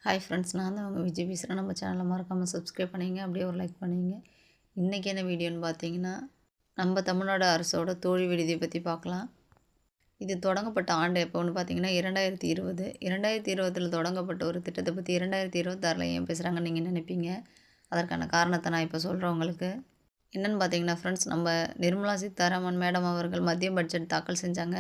Hi friends, நான் தான் உங்கள் விஜய் பேசுகிறேன். நம்ம சேனலை மறக்காமல் சப்ஸ்கிரைப் பண்ணிங்க, அப்படியே ஒரு லைக் பண்ணிங்க. இன்றைக்கி என்ன வீடியோன்னு பார்த்தீங்கன்னா, நம்ம தமிழ்நாடு அரசோட தோழி விடுதியை பற்றி பார்க்கலாம். இது தொடங்கப்பட்ட ஆண்டு எப்போன்னு பார்த்தீங்கன்னா 2020. 2020 தொடங்கப்பட்ட ஒரு திட்டத்தை பற்றி 2026 ஏன் பேசுகிறாங்கன்னு நீங்கள் நினைப்பீங்க. அதற்கான காரணத்தை நான் இப்போ சொல்கிறேன் உங்களுக்கு. என்னென்னு பார்த்தீங்கன்னா ஃப்ரெண்ட்ஸ், நம்ம நிர்மலா சீதாராமன் மேடம் அவர்கள் மத்திய பட்ஜெட் தாக்கல் செஞ்சாங்க.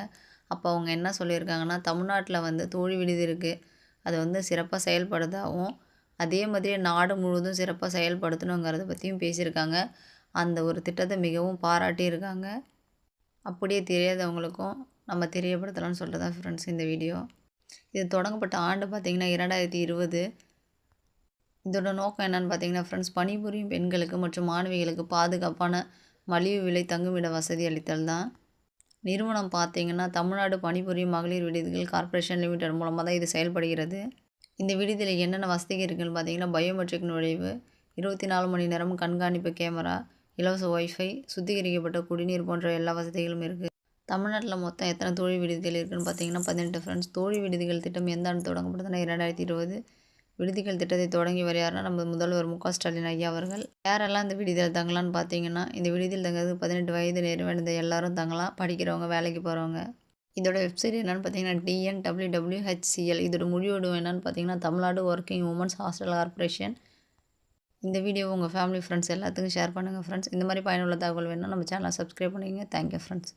அப்போ அவங்க என்ன சொல்லியிருக்காங்கன்னா, தமிழ்நாட்டில் தோழி விடுதி இருக்குது, அது சிறப்பாக செயல்படுதாகவும், அதே மாதிரி நாடு முழுவதும் சிறப்பாக செயல்படுத்தணுங்கிறத பற்றியும் பேசியிருக்காங்க. அந்த ஒரு திட்டத்தை மிகவும் பாராட்டியிருக்காங்க. அப்படியே தெரியாதவங்களுக்கும் நம்ம தெரியப்படுத்தலாம்னு சொல்லிட்டு தான் ஃப்ரெண்ட்ஸ் இந்த வீடியோ. இது தொடங்கப்பட்ட ஆண்டு பார்த்திங்கன்னா 2020. இதோட நோக்கம் என்னென்னு பார்த்தீங்கன்னா ஃப்ரெண்ட்ஸ், பணிபுரியும் பெண்களுக்கு மற்றும் மாணவிகளுக்கு பாதுகாப்பான மலிவு விலை தங்குமிட வசதி அளித்தல் தான். நிறுவனம் பார்த்திங்கன்னா தமிழ்நாடு பணிபுரியும் மகளிர் விடுதிகள் கார்ப்பரேஷன் லிமிடெட் மூலமாக தான் இது செயல்படுகிறது. இந்த விடுதியில் என்னென்ன வசதிகள் இருக்குதுன்னு பார்த்தீங்கன்னா, பயோமெட்ரிக் நுழைவு, 24 மணி நேரமும் கண்காணிப்பு கேமரா, இலவச ஒய்ஃபை, சுத்திகரிக்கப்பட்ட குடிநீர் போன்ற எல்லா வசதிகளும் இருக்குது. தமிழ்நாட்டில் மொத்தம் எத்தனை தோழி விடுதிகள் இருக்குதுன்னு பார்த்தீங்கன்னா 18 ஃப்ரெண்ட்ஸ். தோழி விடுதிகள் திட்டம் எந்த ஆண்டு தொடங்கப்பட்டதுன்னா 2020. விடுதிகள் திட்டத்தை தொடங்கியவர் யாருன்னா நம்ம முதல்வர் மு.க. ஸ்டாலின் ஐயா அவர்கள். யாரெல்லாம் இந்த விடுதியில் தங்கலான்னு பார்த்தீங்கன்னா, இந்த விடுதியில் தங்கிறது 18 வயது நிறைவடைந்த எல்லாரும் தங்கலாம். படிக்கிறவங்க, வேலைக்கு போகிறவங்க. இதோட வெப்சைட் என்னென்னு பார்த்தீங்கன்னா TNWWHCL. இதோட முடிவோடு என்னென்னு பார்த்தீங்கன்னா Tamil Nadu working women's hostel corporation. இந்த வீடியோ உங்கள் ஃபேமிலி ஃப்ரெண்ட்ஸ் எல்லாத்துக்கும் ஷேர் பண்ணுங்கள் ஃப்ரெண்ட்ஸ். இந்த மாதிரி பயனுள்ள தகவல் வேணும்னா நம்ம சேனலை சப்ஸ்கிரைப் பண்ணிக்கங்க. Thank you friends.